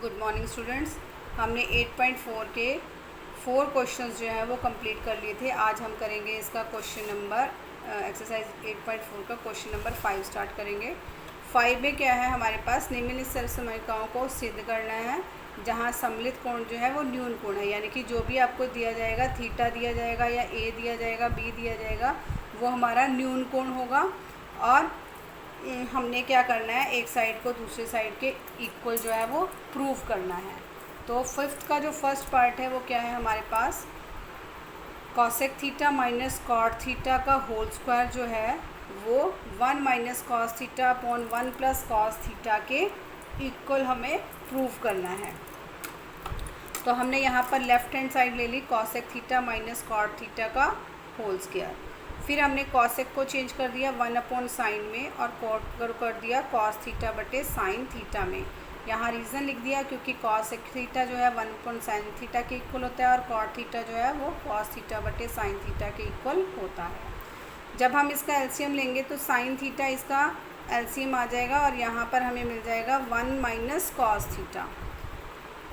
Good morning students. हमने 8.4 के 4 questions जो हैं वो कंप्लीट कर लिए थे। आज हम करेंगे इसका क्वेश्चन नंबर एक्सरसाइज 8.4 का क्वेश्चन नंबर 5 स्टार्ट करेंगे। 5 में क्या है, हमारे पास निम्नलिखित सरसमीकरणों को सिद्ध करना है जहाँ सम्मिलित कोण जो है वो न्यून कोण है, यानी कि जो भी आपको दिया जाएगा, थीटा दिया जाएगा या ए दिया जाएगा, बी दिया जाएगा, वो हमारा न्यून कोण होगा। और हमने क्या करना है, एक साइड को दूसरे साइड के इक्वल जो है वो प्रूव करना है। तो फिफ्थ का जो फर्स्ट पार्ट है वो क्या है हमारे पास, cosec theta minus cot theta का होल स्क्वायर जो है वो 1 minus cos theta upon 1 plus cos theta के इक्वल हमें प्रूव करना है। तो हमने यहाँ पर लेफ़्ट हैंड साइड ले ली cosec theta minus cot theta का होल स्क्वायर। फिर हमने कॉसेक को चेंज कर दिया 1 अपॉन साइन में और कॉट कर दिया कॉस थीटा बटे साइन थीटा में। यहाँ रीज़न लिख दिया क्योंकि कॉसेक थीटा जो है 1 अपॉन साइन थीटा के इक्वल होता है और कॉट थीटा जो है वो कॉस थीटा बटे साइन थीटा के इक्वल होता है। जब हम इसका एलसीएम लेंगे तो साइन थीटा इसका एलसीएम आ जाएगा और यहाँ पर हमें मिल जाएगा 1 माइनस कॉस थीटा,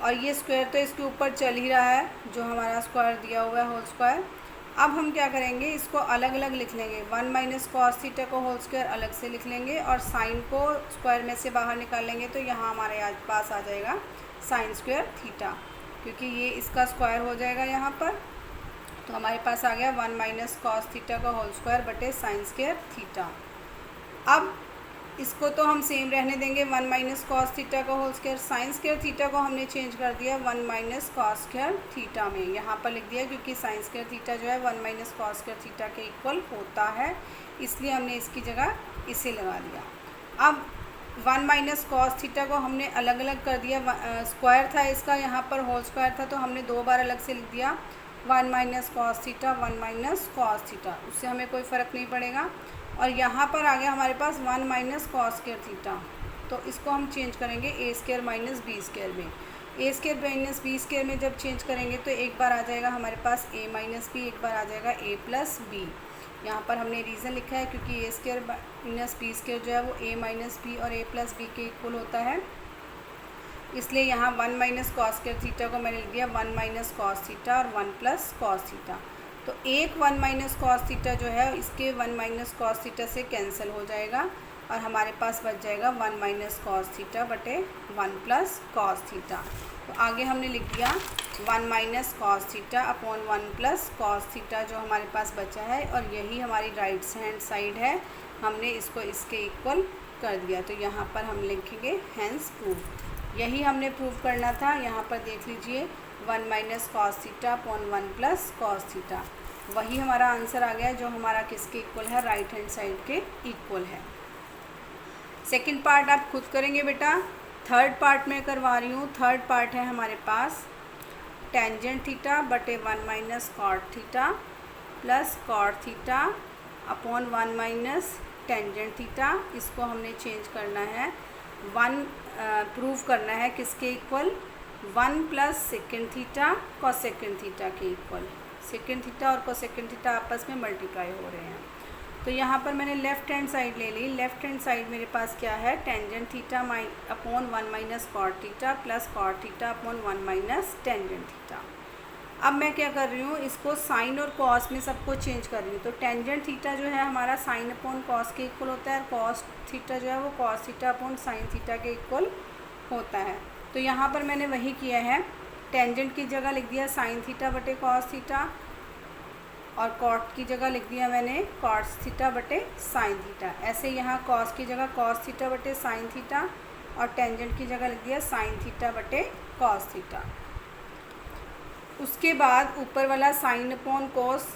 और ये स्क्वायर तो इसके ऊपर चल ही रहा है जो हमारा स्क्वायर दिया हुआ है होल स्क्वायर। अब हम क्या करेंगे, इसको अलग अलग लिख लेंगे। 1 माइनस कॉस थीटा को होल स्क्वायर अलग से लिख लेंगे और साइन को स्क्वायर में से बाहर निकाल लेंगे तो यहाँ हमारे पास आ जाएगा साइन स्क्वायर थीटा, क्योंकि ये इसका स्क्वायर हो जाएगा यहाँ पर। तो हमारे पास आ गया 1 माइनस कॉस थीटा का होल स्क्वायर बटे साइन स्क्वायर थीटा। अब इसको तो हम सेम रहने देंगे 1 माइनस कॉस थीटा का whole square. Sine square theta को हमने चेंज कर दिया 1 माइनस कॉस स्क्वायर थीटा में, यहाँ पर लिख दिया क्योंकि साइन स्क्वायर थीटा जो है 1 माइनस कॉस स्क्वायर थीटा के इक्वल होता है, इसलिए हमने इसकी जगह इसे लगा दिया। अब 1 माइनस कॉस थीटा को हमने अलग अलग कर दिया, स्क्वायर था इसका, यहाँ पर होल स्क्वायर था तो हमने 2 बार अलग से लिख दिया 1 minus cos theta 1 minus cos theta, उससे हमें कोई फ़र्क नहीं पड़ेगा। और यहाँ पर आ गया हमारे पास 1 माइनस कॉस स्क्वायर थीटा, तो इसको हम चेंज करेंगे ए स्क्वायर माइनस बी स्क्वायर में। A square minus B square में जब चेंज करेंगे तो एक बार आ जाएगा हमारे पास ए माइनस बी, एक बार आ जाएगा ए प्लस बी। यहाँ पर हमने रीज़न लिखा है क्योंकि A square minus B square जो है वो ए माइनस बी और ए प्लस बी के इक्वल होता है, इसलिए यहाँ 1 माइनस कॉस स्क्वायर थीटा को मैंने लिख दिया 1 माइनस कॉस थीटा और 1 प्लस कॉस थीटा। तो एक 1 माइनस कॉस थीटा जो है इसके 1 माइनस कॉस थीटा से कैंसिल हो जाएगा और हमारे पास बच जाएगा 1 माइनस कॉस थीटा बटे 1 प्लस कॉस थीटा। तो आगे हमने लिख दिया 1 minus cos theta upon 1 plus cos theta जो हमारे पास बचा है, और यही हमारी राइट हैंड साइड है, हमने इसको इसके इक्वल कर दिया। तो यहाँ पर हम लिखेंगे हैंस प्रूव। यही हमने प्रूव करना था। यहाँ पर देख लीजिए 1 minus cos theta upon 1 plus cos theta, वही हमारा आंसर आ गया जो हमारा किसके इक्वल है, राइट हैंड साइड के इक्वल है। सेकंड पार्ट आप खुद करेंगे बेटा, थर्ड पार्ट में करवा रही हूँ। थर्ड पार्ट है हमारे पास टेंजेंट थीटा बटे 1 minus cot theta plus cot theta upon 1 minus tangent theta. इसको हमने चेंज करना है, 1 प्रूव करना है किसके equal, 1 plus second theta cosecant theta के इक्वल। सेकेंड थीटा और कोसेकेंड थीटा आपस में मल्टीप्लाई हो रहे हैं। तो यहाँ पर मैंने लेफ़्ट हैंड साइड ले ली। लेफ़्ट हैंड साइड मेरे पास क्या है, tangent theta upon 1 minus cot theta plus cot theta upon 1 minus tangent theta. अब मैं क्या कर रही हूँ, इसको साइन और कॉस में सबको चेंज कर रही हूँ। तो टेंजेंट थीटा जो है हमारा साइन अपॉन कॉस के इक्वल होता है और कॉस थीटा जो है वो cos theta upon sine theta के इक्वल होता है। तो यहाँ पर मैंने वही किया है, टेंजेंट की जगह लिख दिया साइन थीटा बटे कॉस थीटा और कॉट की जगह लिख दिया मैंने कॉस थीटा बटे साइन थीटा। ऐसे यहाँ कॉस की जगह कॉस थीटा बटे साइन थीटा और टेंजेंट की जगह लिख दिया साइन थीटा बटे कॉस थीटा। उसके बाद ऊपर वाला साइन अपॉन कॉस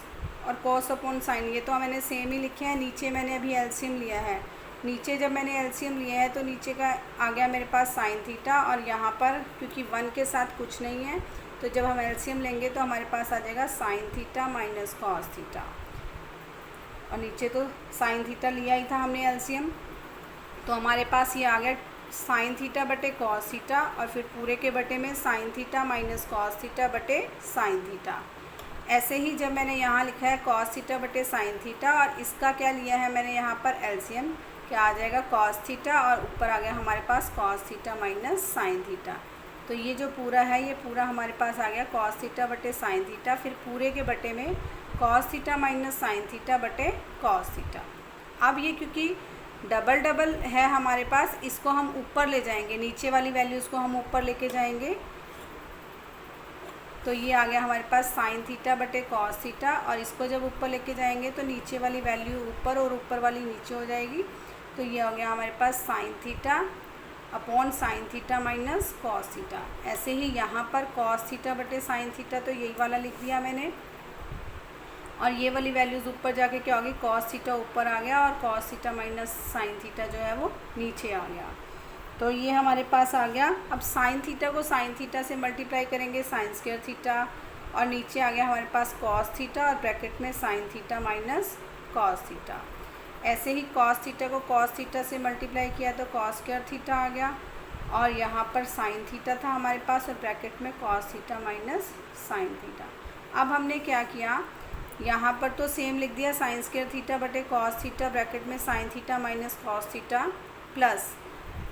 और कॉस अपॉन साइन, ये तो मैंने सेम ही लिखे हैं। नीचे मैंने अभी एलसीएम लिया है, नीचे जब मैंने एलसीएम लिया है तो नीचे का आ गया मेरे पास साइन थीटा, और यहाँ पर क्योंकि 1 के साथ कुछ नहीं है तो जब हम एलसीएम लेंगे तो हमारे पास आ जाएगा sine theta minus cos theta, और नीचे तो साइन थीटा लिया ही था हमने एलसीएम, तो हमारे पास ये आ गया साइन थीटा बटे कॉस थीटा और फिर पूरे के बटे में sign theta minus cos theta बटे साइन थीटा। ऐसे ही जब मैंने यहाँ लिखा है कॉस थीटा बटे साइन थीटा और इसका क्या लिया है मैंने यहाँ पर एलसीएम, क्या आ जाएगा कॉस थीटा और ऊपर आ गया हमारे पास cos theta minus sine theta. तो ये जो पूरा है ये पूरा हमारे पास आ गया कॉस थीटा बटे साइन थीटा, फिर पूरे के बटे में cos theta minus sine theta बटे कॉस थीटा। अब ये क्योंकि डबल डबल है हमारे पास, इसको हम ऊपर ले जाएंगे, नीचे वाली वैल्यूज़ को हम ऊपर लेके जाएंगे। तो ये आ गया हमारे पास साइन थीटा बटे कॉस थीटा, और इसको जब ऊपर लेके जाएंगे तो नीचे वाली वैल्यू ऊपर और ऊपर वाली नीचे हो जाएगी। तो ये हो गया हमारे पास sine theta upon sine theta minus cos theta. ऐसे ही यहाँ पर कॉस थीटा बटे साइन थीटा, तो यही वाला लिख दिया मैंने, और ये वाली वैल्यूज़ ऊपर जाके क्या होगी, कॉस थीटा ऊपर आ गया और cos theta minus sine theta जो है वो नीचे आ गया। तो ये हमारे पास आ गया। अब साइन थीटा को साइन थीटा से मल्टीप्लाई करेंगे, साइन स्क्वायर थीटा, और नीचे आ गया हमारे पास कॉस थीटा और ब्रैकेट में sign theta minus cos theta. ऐसे ही कॉस थीटा को कॉस थीटा से मल्टीप्लाई किया तो कॉस स्क्वायर थीटा आ गया, और यहाँ पर साइन थीटा था हमारे पास और ब्रैकेट में cos theta minus sine theta. अब हमने क्या किया, यहाँ पर तो सेम लिख दिया, साइन स्क्वायर थीटा बटे कॉस थीटा ब्रैकेट में sign theta minus cos theta, plus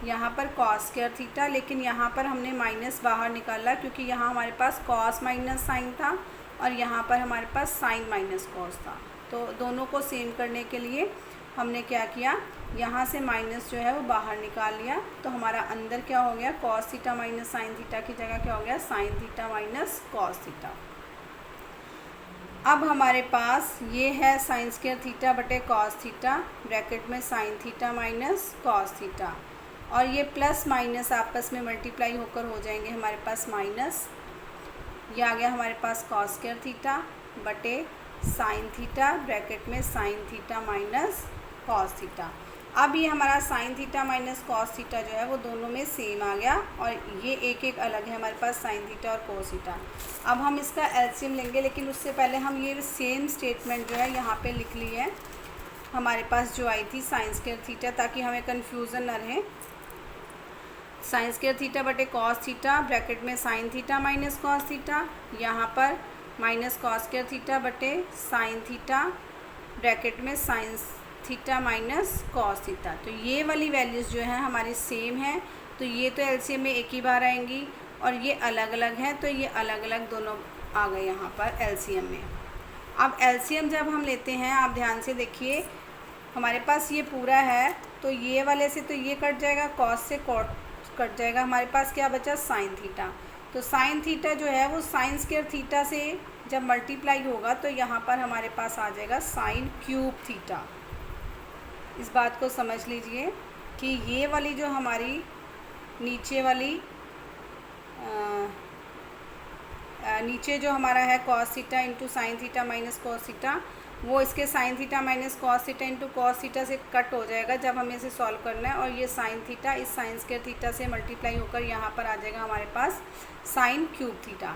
यहाँ पर कॉस स्क्वायर थीटा, लेकिन यहाँ पर हमने माइनस बाहर निकाला क्योंकि यहाँ हमारे पास कॉस माइनस साइन था और यहाँ पर हमारे पास साइन माइनस कॉस था। तो दोनों को सेम करने के लिए हमने क्या किया, यहाँ से माइनस जो है वो बाहर निकाल लिया। तो हमारा अंदर क्या हो गया, cos theta minus sine theta की जगह क्या हो गया, sign theta minus cos theta. अब हमारे पास ये है साइन स्क्वायर थीटा बटे कॉस थीटा ब्रैकेट में sign theta minus cos theta, और ये प्लस माइनस आपस में मल्टीप्लाई होकर हो जाएंगे हमारे पास माइनस। ये आ गया हमारे पास कॉस स्क्वायर थीटा बटे साइन थीटा ब्रैकेट में sign theta minus cos theta. अब ये हमारा sign theta minus cos theta जो है वो दोनों में सेम आ गया, और ये एक एक अलग है हमारे पास साइन थीटा और कॉस थीटा। अब हम इसका एलसीएम लेंगे, लेकिन उससे पहले हम ये सेम स्टेटमेंट जो है यहाँ पे लिख ली है हमारे पास जो आई थी साइन स्क्वायर थीटा, ताकि हमें कन्फ्यूज़न न रहे। साइन स्क्वायर थीटा बटे कॉस थीटा ब्रैकेट में sign theta minus cos theta, यहाँ पर माइनस कॉस स्क्वायर थीटा बटे साइन थीटा ब्रैकेट में sign theta minus cos theta. तो ये वाली वैल्यूज़ जो है हमारी सेम है, तो ये तो एलसीएम में एक ही बार आएंगी, और ये अलग अलग हैं तो ये अलग अलग दोनों आ गए यहाँ पर एलसीएम में। अब एलसीएम जब हम लेते हैं, आप ध्यान से देखिए, हमारे पास ये पूरा है तो ये वाले से तो ये कट जाएगा, कॉस से कॉट कट जाएगा, हमारे पास क्या बचा, साइन थीटा। तो साइन थीटा जो है वो साइन स्क्वायर थीटा से जब मल्टीप्लाई होगा तो यहाँ पर हमारे पास आ जाएगा साइन क्यूब थीटा। इस बात को समझ लीजिए कि ये वाली जो हमारी नीचे वाली नीचे जो हमारा है cos theta into sine theta minus cos theta, वो इसके sign theta minus cos theta into cos theta से कट हो जाएगा जब हमें इसे सॉल्व करना है, और ये साइन थीटा इस साइन स्क्वायर थीटा से मल्टीप्लाई होकर यहाँ पर आ जाएगा हमारे पास साइन क्यूब थीटा।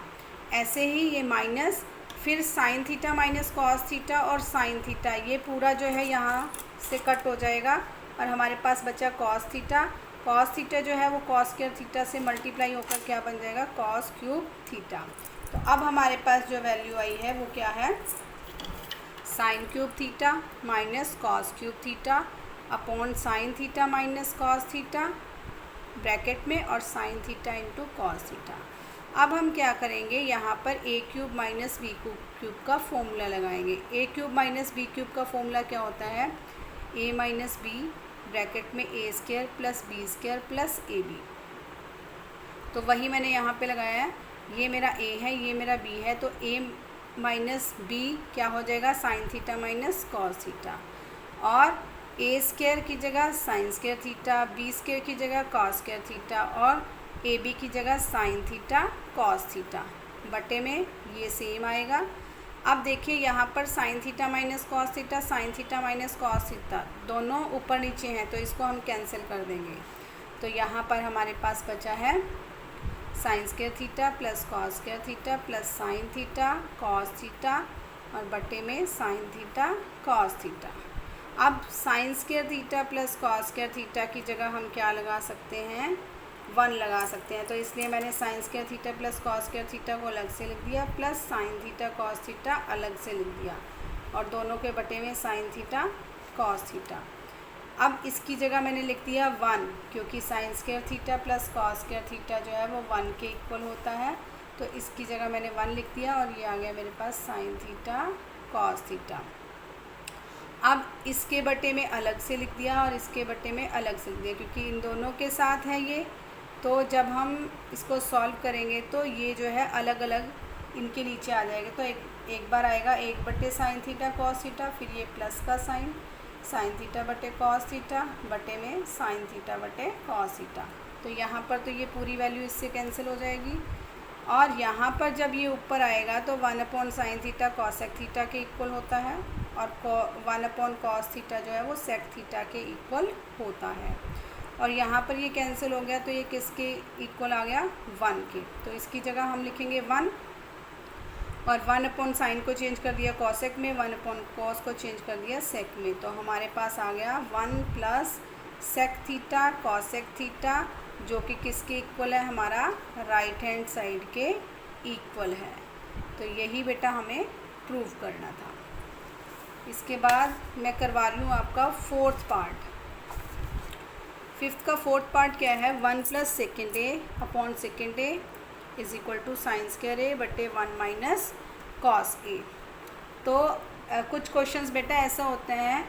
ऐसे ही ये माइनस फिर sign theta minus cos theta और साइन थीटा, ये पूरा जो है यहाँ से कट हो जाएगा और हमारे पास बचा कॉस थीटा। कॉस थीटा जो है वो कॉस स्क्वायर थीटा से मल्टीप्लाई होकर क्या बन जाएगा, कॉस क्यूब थीटा। तो अब हमारे पास जो वैल्यू आई है वो क्या है, sine cube theta minus cos cube theta upon sine theta minus cos theta bracket में और sine theta into cos theta. अब हम क्या करेंगे, यहाँ पर A cube minus B cube का फॉर्मूला लगाएंगे। A cube minus B cube का फॉर्मूला क्या होता है, ए माइनस बी ब्रैकेट में A square plus B square plus A B. तो वही मैंने यहाँ पे लगाया है, ये मेरा ए है ये मेरा बी है, तो ए माइनस बी क्या हो जाएगा, sine theta minus cos theta, और ए स्क्वायर की जगह sine square theta, B square की जगह कॉस स्क्वायर थीटा और ए बी की जगह साइन थीटा कॉस थीटा, बटे में ये सेम आएगा। अब देखिए यहाँ पर sign theta minus cos theta, sign theta minus cos theta दोनों ऊपर नीचे हैं तो इसको हम कैंसिल कर देंगे। तो यहाँ पर हमारे पास बचा है sign square theta plus cos square theta plus sine theta cos theta और बटे में साइन थीटा कॉस थीटा। अब sign square theta plus cos square theta की जगह हम क्या लगा सकते हैं, 1 लगा सकते हैं। तो इसलिए मैंने sign square theta plus cos square theta को अलग से लिख दिया plus sine theta cos theta अलग से लिख दिया और दोनों के बटे में साइन थीटा कॉस थीटा। अब इसकी जगह मैंने लिख दिया 1, क्योंकि sign square theta plus cos square theta जो है वो 1 के इक्वल होता है, तो इसकी जगह मैंने 1 लिख दिया और ये आ गया मेरे पास साइन थीटा कॉस थीटा। अब इसके बटे में अलग से लिख दिया और इसके बटे में अलग से लिख दिया, क्योंकि इन दोनों के साथ है ये, तो जब हम इसको सॉल्व करेंगे तो ये जो है अलग अलग इनके नीचे आ जाएगा। तो एक बार आएगा 1 बटे साइन थीटा कॉस थीटा, फिर ये प्लस का साइन थीटा बटे कॉस थीटा बटे में साइन थीटा बटे कॉस थीटा। तो यहाँ पर तो ये पूरी वैल्यू इससे कैंसिल हो जाएगी, और यहाँ पर जब ये ऊपर आएगा तो 1 साइन थीटा कॉसेक थीटा के इक्वल होता है, और 1 कॉस थीटा जो है वो सेक थीटा के इक्वल होता है। और यहाँ पर ये कैंसिल हो गया, तो ये किसके इक्वल आ गया 1 के। तो इसकी जगह हम लिखेंगे 1, और 1 साइन को चेंज कर दिया कॉसेक में, 1 कॉस को चेंज कर दिया सेक में। तो हमारे पास आ गया 1 plus sec theta cosec theta, जो कि किसके इक्वल है, हमारा राइट हैंड साइड के इक्वल है। तो यही बेटा हमें प्रूव करना था। इसके बाद मैं करवा रही हूँ आपका फोर्थ पार्ट। फिफ्थ का फोर्थ पार्ट क्या है, 1 plus second A upon second A is equal to sine square A बटे 1 माइनस कॉस ए। तो कुछ क्वेश्चंस बेटा ऐसा होते हैं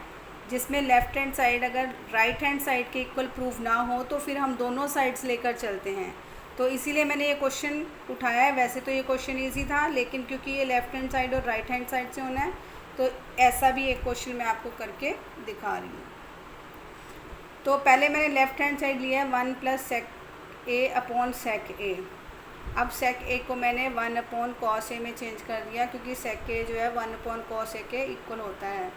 जिसमें लेफ़्ट हैंड साइड अगर राइट हैंड साइड के इक्वल प्रूव ना हो तो फिर हम दोनों साइड्स लेकर चलते हैं। तो इसीलिए मैंने ये क्वेश्चन उठाया है। वैसे तो ये क्वेश्चन ईजी था, लेकिन क्योंकि ये लेफ़्ट हैंड साइड और राइट हैंड साइड से होना है, तो ऐसा भी एक क्वेश्चन मैं आपको करके दिखा रही हूँ। तो पहले मैंने लेफ़्ट हैंड साइड लिया है 1 प्लस सेक ए अपॉन सेक ए। अब सेक ए को मैंने 1 अपॉन कॉस ए में चेंज कर दिया, क्योंकि सेक ए जो है 1 अपॉन कॉस ए के इक्वल होता है।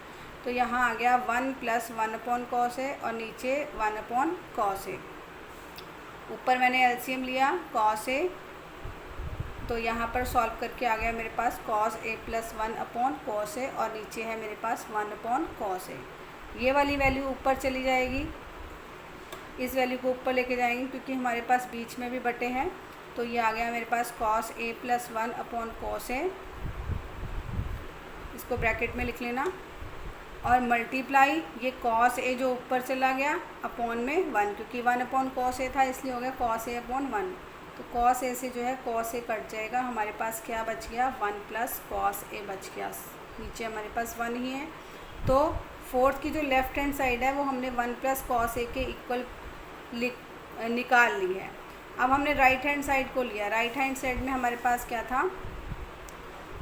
तो यहाँ आ गया 1 प्लस 1 अपॉन कॉस ए और नीचे 1 अपॉन कॉस ए। ऊपर मैंने एलसीएम लिया कॉस ए, तो यहाँ पर सॉल्व करके आ गया मेरे पास cos A plus 1 upon cos A, और नीचे है मेरे पास 1 अपॉन कॉस ए। ये वाली वैल्यू ऊपर चली जाएगी, इस वैल्यू को ऊपर लेके जाएंगे क्योंकि हमारे पास बीच में भी बटे हैं। तो ये आ गया मेरे पास cos A plus 1 upon cos A, इसको ब्रैकेट में लिख लेना, और मल्टीप्लाई ये कॉस ए जो ऊपर चला गया अपॉन में 1, क्योंकि 1 अपॉन कॉस ए था इसलिए हो गया कॉस ए अपॉन 1। तो कॉस ए से जो है कॉस ए कट जाएगा, हमारे पास क्या बच गया 1 प्लस कॉस ए बच गया। नीचे हमारे पास 1 ही है। तो फोर्थ की जो लेफ़्ट हैंड साइड है वो हमने 1 प्लस कॉस ए के इक्वल निकाल ली है। अब हमने राइट हैंड साइड को लिया। राइट हैंड साइड में हमारे पास क्या था,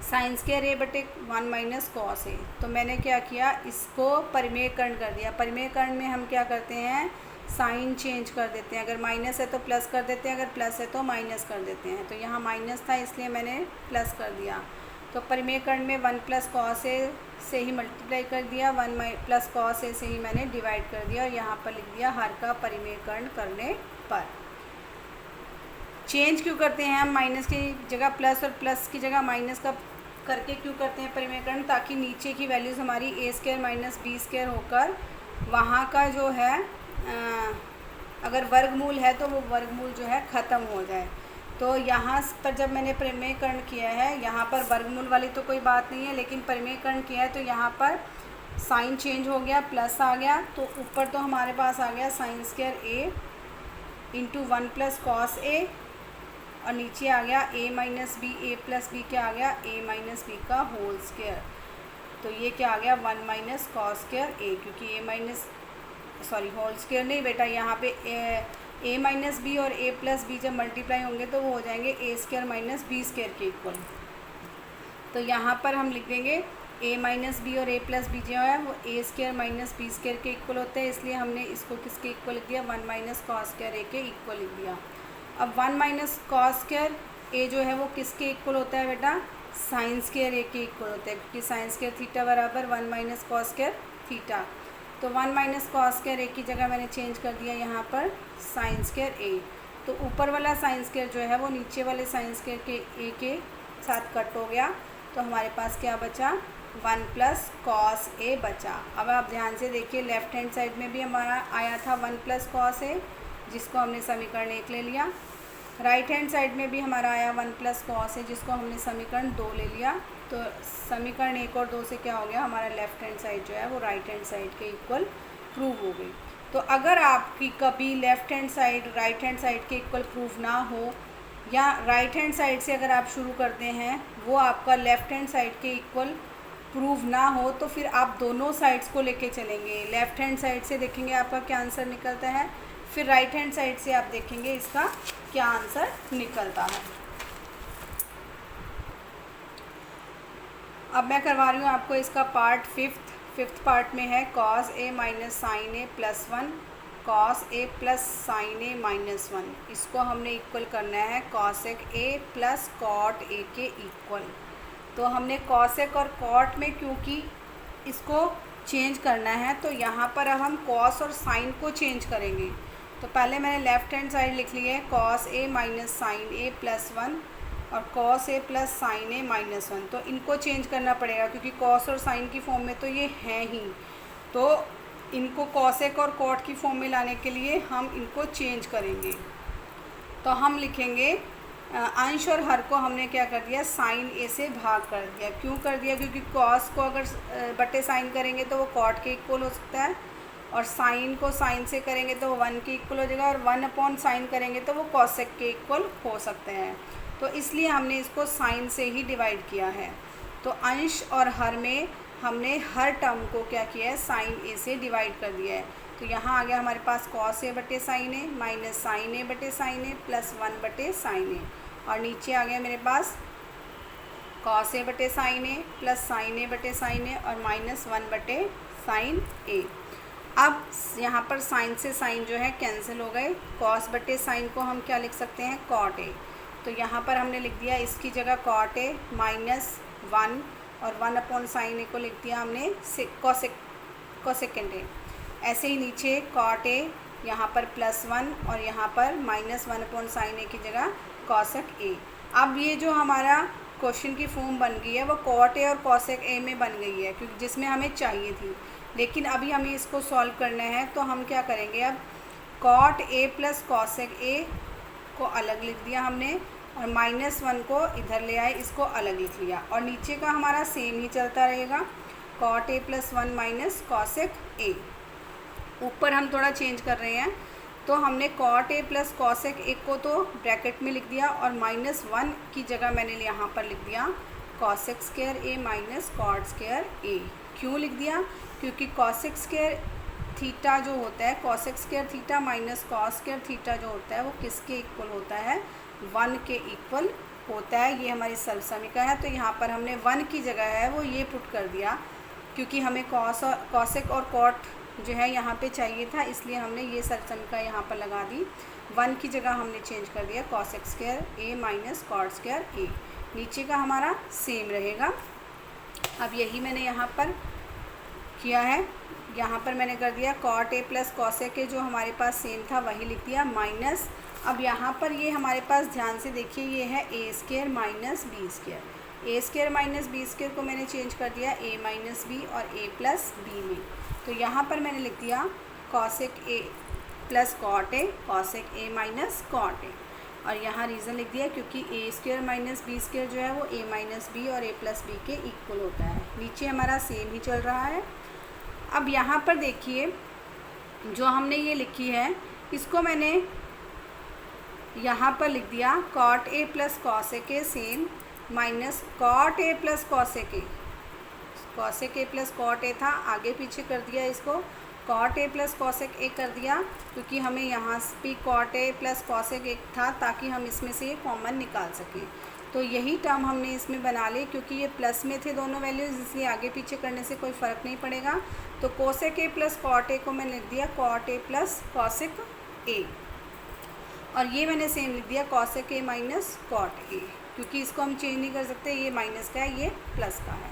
साइन स्क्वायर ए बटे 1 माइनस कॉस ए। तो मैंने क्या किया, इसको परिमेयकरण कर दिया। परिमेयकरण में हम क्या करते हैं, साइन चेंज कर देते हैं। अगर माइनस है तो प्लस कर देते हैं, अगर प्लस है तो माइनस कर देते हैं। तो यहाँ माइनस था इसलिए मैंने प्लस कर दिया। तो परिमेयकरण में 1 प्लस कॉस ए से ही मल्टीप्लाई कर दिया, 1 प्लस कॉस ए से ही मैंने डिवाइड कर दिया, और यहाँ पर लिख दिया हर का परिमेयकरण करने पर। चेंज क्यों करते हैं हम, माइनस की जगह प्लस और प्लस की जगह माइनस का करके क्यों करते हैं परिमेयकरण, ताकि नीचे की वैल्यूज़ हमारी ए स्क्वायर माइनस बी स्क्वायर होकर वहाँ का जो है अगर वर्गमूल है तो वो वर्गमूल जो है ख़त्म हो जाए। तो यहाँ पर जब मैंने परिमेयकरण किया है, यहाँ पर वर्गमूल वाली तो कोई बात नहीं है, लेकिन परिमेयकरण किया है तो यहाँ पर साइन चेंज हो गया, प्लस आ गया। तो ऊपर तो हमारे पास आ गया साइन स्क्वायर ए इंटू 1 प्लस कॉस ए, और नीचे आ गया ए माइनस बी, ए प्लस बी क्या आ गया ए माइनस बी का होल स्क्वायर। तो ये क्या आ गया 1 माइनस कॉस स्क्वायर ए, क्योंकि होल स्क्वायर नहीं बेटा, यहाँ पे ए माइनस बी और ए प्लस बी जब मल्टीप्लाई होंगे तो वो हो जाएंगे ए स्क्वायर माइनस बी स्क्वायर के इक्वल। तो यहाँ पर हम लिख देंगे ए माइनस बी और ए प्लस बी जो है वो ए स्क्वायर माइनस बी स्क्वायर के इक्वल होते हैं, इसलिए हमने इसको किसके इक्वल लिख दिया 1 माइनस कॉस स्क्वायर ए के इक्वल लिख दिया। अब 1 माइनस कॉस स्क्वायर ए जो है वो किसके इक्वल होता है बेटा, साइन स्क्वायर ए के इक्वल होता है, क्योंकि साइन स्क्वायर थीटा बराबर 1 माइनस कॉस स्क्वायर थीटा। तो 1 माइनस कॉस स्क्वायर ए की जगह मैंने चेंज कर दिया यहाँ पर साइन स्क्वायर ए। तो ऊपर वाला साइन स्क्वायर जो है वो नीचे वाले साइन स्क्वायर के ए के साथ कट हो गया। तो हमारे पास क्या बचा 1 प्लस कॉस ए बचा। अब आप ध्यान से देखिए, लेफ़्ट हैंड साइड में भी हमारा आया था 1 प्लस कॉस ए, जिसको हमने समीकरण 1 ले लिया। राइट हैंड साइड में भी हमारा आया 1 प्लस कॉस ए, जिसको हमने समीकरण 2 ले लिया। तो समीकरण 1 और 2 से क्या हो गया, हमारा लेफ़्ट हैंड साइड जो है वो राइट हैंड साइड के इक्वल प्रूव हो गई। तो अगर आपकी कभी left hand side right hand side के इक्वल प्रूव ना हो, या राइट हैंड साइड से अगर आप शुरू करते हैं वो आपका लेफ़्ट हैंड साइड के इक्वल प्रूव ना हो, तो फिर आप दोनों साइड्स को लेके चलेंगे। लेफ़्ट हैंड साइड से देखेंगे आपका क्या आंसर निकलता है, फिर राइट हैंड साइड से आप देखेंगे इसका क्या आंसर निकलता है। अब मैं करवा रही हूँ आपको इसका पार्ट फिफ्थ पार्ट में है cos A minus sine A plus 1 cos A plus sine A minus 1। इसको हमने इक्वल करना है cosec A plus cot A के इक्वल। तो हमने कॉसेक और कॉट में क्योंकि इसको चेंज करना है, तो यहाँ पर अब हम कॉस और साइन को चेंज करेंगे। तो पहले मैंने लेफ़्ट हैंड साइड लिख ली है cos A minus sine A plus 1 और cos A plus sine A minus 1। तो इनको चेंज करना पड़ेगा क्योंकि कॉस और साइन की फॉर्म में तो ये हैं ही, तो इनको कॉसेक और कॉट की फॉर्म में लाने के लिए हम इनको चेंज करेंगे। तो हम लिखेंगे अंश और हर को हमने क्या कर दिया, साइन ए से भाग कर दिया। क्यों कर दिया, क्योंकि कॉस को अगर बटे साइन करेंगे तो वो कॉट के इक्वल हो सकता है, और साइन को साइन से करेंगे तो वो 1 के इक्वल हो जाएगा, और 1 अपॉन साइन करेंगे तो वो कॉसेक के इक्वल हो सकते हैं। तो इसलिए हमने इसको साइन से ही डिवाइड किया है। तो अंश और हर में हमने हर टर्म को क्या किया है, साइन ए से डिवाइड कर दिया है। तो यहाँ आ गया हमारे पास कॉस ए बटे साइन ए माइनस साइन ए बटे साइन ए प्लस 1 बटे साइन ए, और नीचे आ गया मेरे पास कॉस ए बटे साइन ए प्लस साइन ए बटे साइन ए और माइनस 1 बटे साइन ए। अब यहाँ पर साइन से साइन जो है कैंसिल हो गए, कॉस बटे साइन को हम क्या लिख सकते हैं, कॉट ए। तो यहाँ पर हमने लिख दिया इसकी जगह कॉट ए माइनस 1 और 1 अपॉन साइन ए को लिख दिया हमने कोसेकेंड ए। ऐसे ही नीचे कॉट ए यहाँ पर प्लस 1 और यहाँ पर माइनस 1 अपॉन साइन ए की जगह कॉसेक ए। अब ये जो हमारा क्वेश्चन की फॉर्म बन गई है वो कॉट ए और कॉसेक ए में बन गई है, क्योंकि जिसमें हमें चाहिए थी। लेकिन अभी हमें इसको सॉल्व करना है, तो हम क्या करेंगे, अब cot A plus cosec A को अलग लिख दिया हमने, और माइनस 1 को इधर ले आए, इसको अलग लिख लिया, और नीचे का हमारा सेम ही चलता रहेगा, cot A plus 1 minus cosec A. ऊपर हम थोड़ा चेंज कर रहे हैं, तो हमने cot A plus cosec A को तो ब्रैकेट में लिख दिया, और माइनस 1 की जगह मैंने यहाँ पर लिख दिया कॉसेक स्क्वायर ए माइनस कॉट स्क्वायर ए। क्यों लिख दिया, क्योंकि कॉसेक स्क्वायर थीटा जो होता है, cosec square theta minus cos square theta जो होता है वो किसके इक्वल होता है, 1 के इक्वल होता है। ये हमारी सर्वसमीका है। तो यहाँ पर हमने 1 की जगह है वो ये पुट कर दिया, क्योंकि हमें कॉसेक और कॉट जो है यहाँ पे चाहिए था, इसलिए हमने ये सर्वसमीका यहाँ पर लगा दी। 1 की जगह हमने चेंज कर दिया कॉसेक स्क्वायर ए माइनस कॉट स्क्वायर ए। नीचे का हमारा सेम रहेगा। अब यही मैंने यहाँ पर किया है, यहाँ पर मैंने कर दिया cot A plus cosec A जो हमारे पास सेम था वही लिख दिया, माइनस अब यहाँ पर ये हमारे पास ध्यान से देखिए ये है A square minus B square. A square minus B square को मैंने चेंज कर दिया ए माइनस बी और ए प्लस बी में। तो यहाँ पर मैंने लिख दिया cosec A plus cot A, cosec A minus cot A, और यहाँ रीज़न लिख दिया क्योंकि A square minus B square जो है वो ए माइनस बी और ए प्लस बी के इक्वल होता है। नीचे हमारा सेम ही चल रहा है। अब यहाँ पर देखिए जो हमने ये लिखी है इसको मैंने यहाँ पर लिख दिया cot A plus cosec A same minus cot A plus cosec A. Cosec A plus cot A था, आगे पीछे कर दिया इसको, cot A plus cosec A कर दिया क्योंकि हमें यहाँ भी cot A plus cosec A था ताकि हम इसमें से ये कॉमन निकाल सकें। तो यही टर्म हमने इसमें बना ली, क्योंकि ये प्लस में थे दोनों वैल्यूज़ इसलिए आगे पीछे करने से कोई फ़र्क नहीं पड़ेगा। तो cosec A plus cot A को मैंने लिख दिया cot A plus cosec A, और ये मैंने सेम लिख दिया cosec A minus cot A, क्योंकि इसको हम चेंज नहीं कर सकते, ये माइनस का है ये प्लस का है।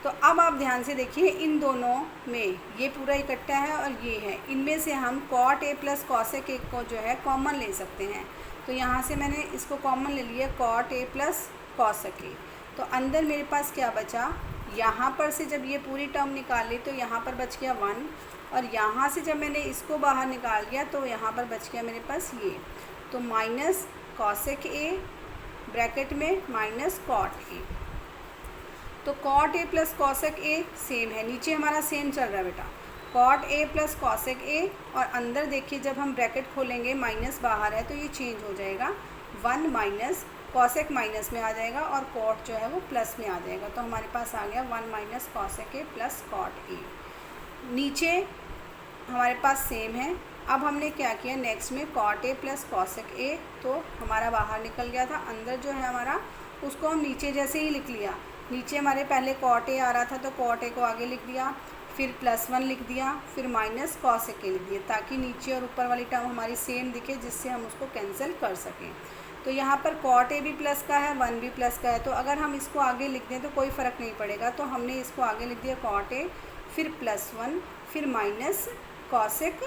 तो अब आप ध्यान से देखिए इन दोनों में ये पूरा इकट्ठा है और ये है, इनमें से हम cot A plus cosec A को जो है कॉमन ले सकते हैं। तो यहाँ से मैंने इसको कॉमन ले लिया cot A plus cosec A. तो अंदर मेरे पास क्या बचा, यहाँ पर से जब ये पूरी टर्म निकाल ली तो यहाँ पर बच गया 1, और यहाँ से जब मैंने इसको बाहर निकाल दिया तो यहाँ पर बच गया मेरे पास ये, तो माइनस कॉसेक ए ब्रैकेट में माइनस कॉट ए। तो cot A plus cosec A same है, नीचे हमारा सेम चल रहा है बेटा, cot A plus cosec A, और अंदर देखिए जब हम ब्रैकेट खोलेंगे माइनस बाहर है तो ये चेंज हो जाएगा, 1 माइनस कॉसेक माइनस में आ जाएगा और कॉट जो है वो प्लस में आ जाएगा। तो हमारे पास आ गया 1 minus cosec A plus cot A. नीचे हमारे पास सेम है। अब हमने क्या किया नेक्स्ट में, cot A plus cosec A, तो हमारा बाहर निकल गया था, अंदर जो है हमारा उसको हम नीचे जैसे ही लिख लिया। नीचे हमारे पहले कॉट ए आ रहा था तो कॉट ए को आगे लिख दिया, फिर +1 लिख दिया, फिर माइनस कॉसेक ए लिख दिया, ताकि नीचे और ऊपर वाली टर्म हमारी सेम दिखे, जिससे हम उसको कैंसिल कर सकें। तो यहाँ पर कॉट ए भी प्लस का है, 1 भी प्लस का है, तो अगर हम इसको आगे लिख दें तो कोई फ़र्क नहीं पड़ेगा। तो हमने इसको आगे लिख दिया कॉट ए, फिर +1, फिर माइनस कॉसेक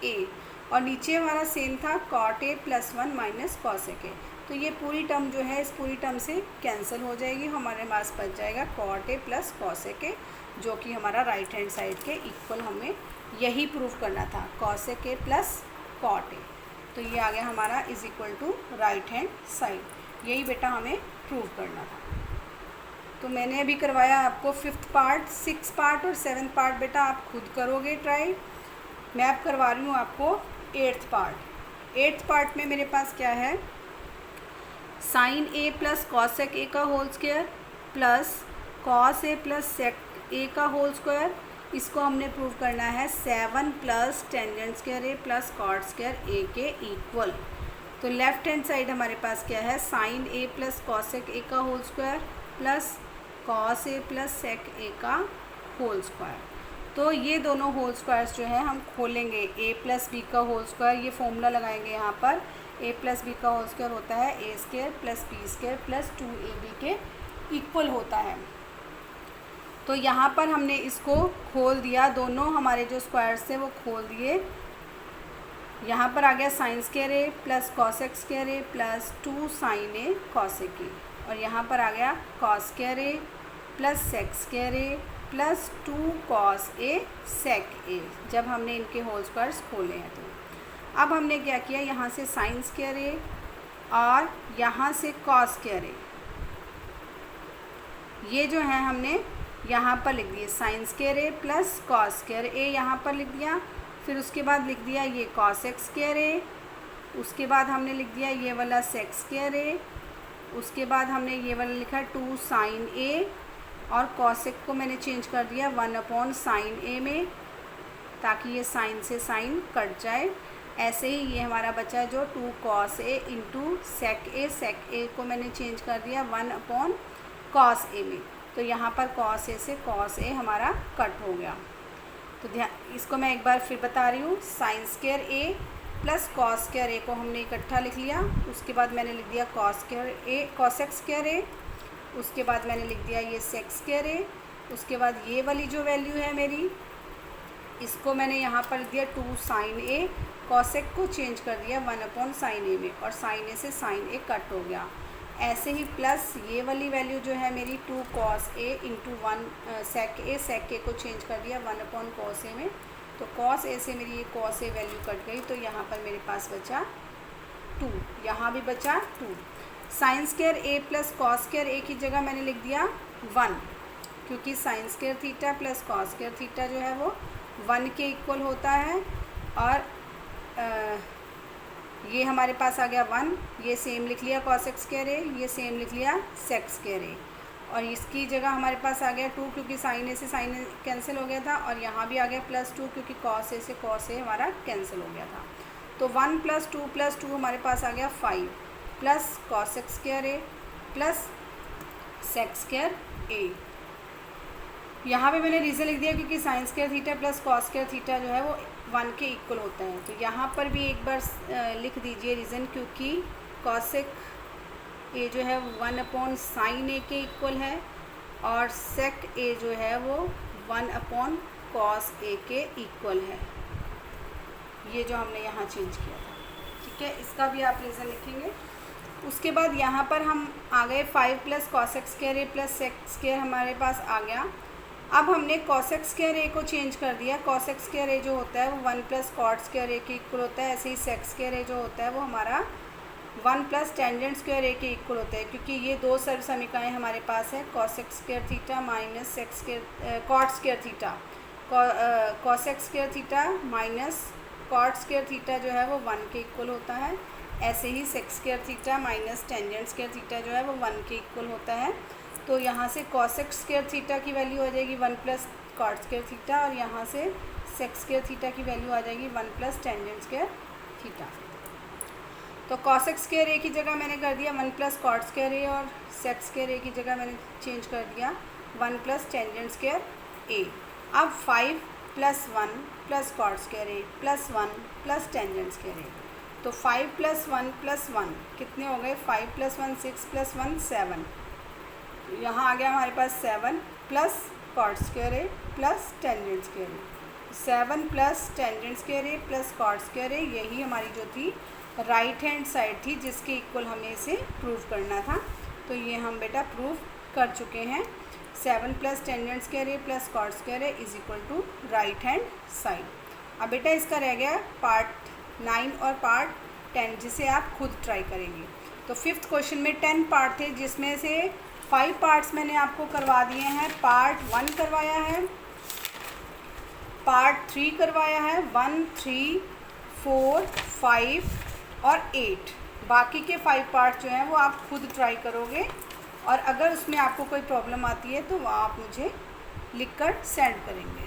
ए, और नीचे हमारा सेम था cot A +1 minus cosec A. तो ये पूरी टर्म जो है इस पूरी टर्म से कैंसिल हो जाएगी, हमारे पास बच जाएगा cot A plus cosec A, जो कि हमारा राइट हैंड साइड के इक्वल हमें यही प्रूव करना था, cosec A plus cot A. तो ये आ गया हमारा is equal to right hand side, यही बेटा हमें प्रूव करना था। तो मैंने अभी करवाया आपको 5th पार्ट, 6th पार्ट और 7th पार्ट बेटा आप खुद करोगे ट्राई। मैं अब करवा रही हूँ आपको 8th पार्ट। 8th पार्ट में मेरे पास क्या है, sine A plus cosec A का whole square plus cos A plus sec A का होल स्क्वायर, इसको हमने प्रूव करना है 7 plus tangent square A plus cot square A के इक्वल। तो लेफ्ट हैंड साइड हमारे पास क्या है, sine A plus cosec A का whole square plus cos A plus sec A का होल स्क्वायर। तो ये दोनों होल स्क्वायर्स जो है हम खोलेंगे, ए प्लस बी का होल स्क्वायर, ये फॉर्मूला लगाएंगे यहाँ पर, ए प्लस बी का होल स्क्वायर होता है A square plus B square plus 2ab के इक्वल होता है। तो यहाँ पर हमने इसको खोल दिया, दोनों हमारे जो स्क्वायर्स थे वो खोल दिए। यहाँ पर आ गया sine square A plus cosec square A plus 2 sine A cosec A, और यहाँ पर आ गया cos square A plus sec square A plus 2 cos A sec A, जब हमने इनके होल स्क्वायर्स खोले हैं। तो अब हमने क्या किया, यहाँ से साइन स्क्वायर ए और यहाँ से कॉस स्क्वायर ए, ये जो है हमने यहाँ पर लिख दिए sign square A plus cos square ए, यहाँ पर लिख दिया। फिर उसके बाद लिख दिया ये कॉसेक स्क्वायर ए, उसके बाद हमने लिख दिया ये वाला सेक स्क्वायर ए, उसके बाद हमने ये वाला लिखा 2 साइन ए, और कॉसेक को मैंने चेंज कर दिया 1 साइन ए में, ताकि ये साइन से साइन कट जाए। ऐसे ही ये हमारा बचा जो 2 कॉस ए इंटू सेक ए को मैंने चेंज कर दिया 1 कॉस ए में। तो यहाँ पर कॉस ए से कॉस ए हमारा कट हो गया। तो ध्यान, इसको मैं एक बार फिर बता रही हूँ, sign square A plus cos square ए को हमने इकट्ठा लिख लिया, उसके बाद मैंने लिख दिया कॉस स्क्वायर ए कॉसेक स्क्वायर ए, उसके बाद मैंने लिख दिया ये सेक स्क्वायर ए, उसके बाद ये वाली जो वैल्यू है मेरी, इसको मैंने यहाँ पर लिख दिया 2 साइन ए, कॉसेक को चेंज कर दिया 1 साइन ए में, और साइन ए से साइन ए कट हो गया। ऐसे ही प्लस ये वाली वैल्यू जो है मेरी 2 कॉस ए इंटू 1 सेक ए को चेंज कर दिया 1 कॉस ए में, तो कॉस ए से मेरी ये कॉस ए वैल्यू कट गई, तो यहाँ पर मेरे पास बचा 2, यहाँ भी बचा 2। Sign square A plus cos square ए की जगह मैंने लिख दिया 1, क्योंकि sign square theta plus cos square theta जो है वो 1 के इक्वल होता है, और ये हमारे पास आ गया 1, ये सेम लिख लिया कॉसेक स्क्वायर ए, ये सेम लिख लिया सेक स्क्वायर ए, और इसकी जगह हमारे पास आ गया 2, क्योंकि साइन ए से साइन ए कैंसिल हो गया था, और यहाँ भी आ गया +2, क्योंकि कॉस ए से कॉस ए हमारा कैंसिल हो गया था। तो 1 + 2 हमारे पास आ गया 5 plus cosec square A plus sec square ए। यहाँ पे मैंने रीज़न लिख दिया क्योंकि sign square theta plus cos square theta जो है वो 1 के इक्वल होता है। तो यहाँ पर भी एक बार लिख दीजिए रीज़न, क्योंकि कॉसेक ए जो है 1 साइन ए के इक्वल है, और सेक ए जो है वो 1 कॉस ए के इक्वल है। ये जो हमने यहाँ चेंज किया था, ठीक है, इसका भी आप रीज़न लिखेंगे। उसके बाद यहाँ पर हम आ गए 5 plus cosec square A plus sec square हमारे पास आ गया। अब हमने कॉसेक स्क्वायर ए को चेंज कर दिया। कॉसेक स्क्वायर ए जो होता है वो 1 प्लस कॉट स्क्वायर ए के इक्वल होता है। ऐसे ही सेक स्क्वायर ए जो होता है वो हमारा 1 प्लस टेंजेंट स्क्वायर ए के इक्वल होता है, क्योंकि ये दो सर्व समीकरणें हमारे पास है, cosec square theta minus sec square cot square theta. Cosec square theta minus cot square theta जो है वो 1 के इक्वल होता है। ऐसे ही sec square theta minus tangent square theta जो है वो 1 के इक्वल होता है। तो यहाँ से कॉसेक स्क्वायर थीटा की वैल्यू हो जाएगी 1 प्लस कॉट स्क्वायर थीटा, और यहाँ से सेक स्क्वायर थीटा की वैल्यू आ जाएगी 1 प्लस टेंजेंट स्क्वायर थीटा। तो कॉसेक स्क्वायर ए की जगह मैंने कर दिया 1 प्लस कॉट स्क्वायर ए, और सेक स्क्वायर ए की जगह मैंने चेंज कर दिया 1 प्लस टेंजेंट स्क्वायर ए। अब 5 plus 1 plus cot square A plus 1 plus tangent square ए। तो 5 प्लस 1 प्लस 1 कितने हो गए? 5 प्लस 1 6 प्लस 1 7। यहाँ आ गया हमारे पास 7 plus cot square A plus tangent square A. 7 plus tangent square A plus cot square ए, यही हमारी जो थी राइट हैंड साइड थी जिसके इक्वल हमें इसे प्रूव करना था। तो ये हम बेटा प्रूव कर चुके हैं। 7 plus tangent square A plus cot square A is equal to right hand side. अब बेटा इसका रह गया पार्ट 9 और पार्ट 10, जिसे आप खुद ट्राई करेंगे। तो 5th क्वेश्चन में 10 पार्ट थे, जिसमें से 5 पार्ट्स मैंने आपको करवा दिए हैं। पार्ट 1 करवाया है, पार्ट 3 करवाया है, 1 3 4 5 और 8। बाकी के 5 पार्ट जो हैं वो आप खुद ट्राई करोगे, और अगर उसमें आपको कोई प्रॉब्लम आती है तो वो आप मुझे लिखकर सेंड करेंगे।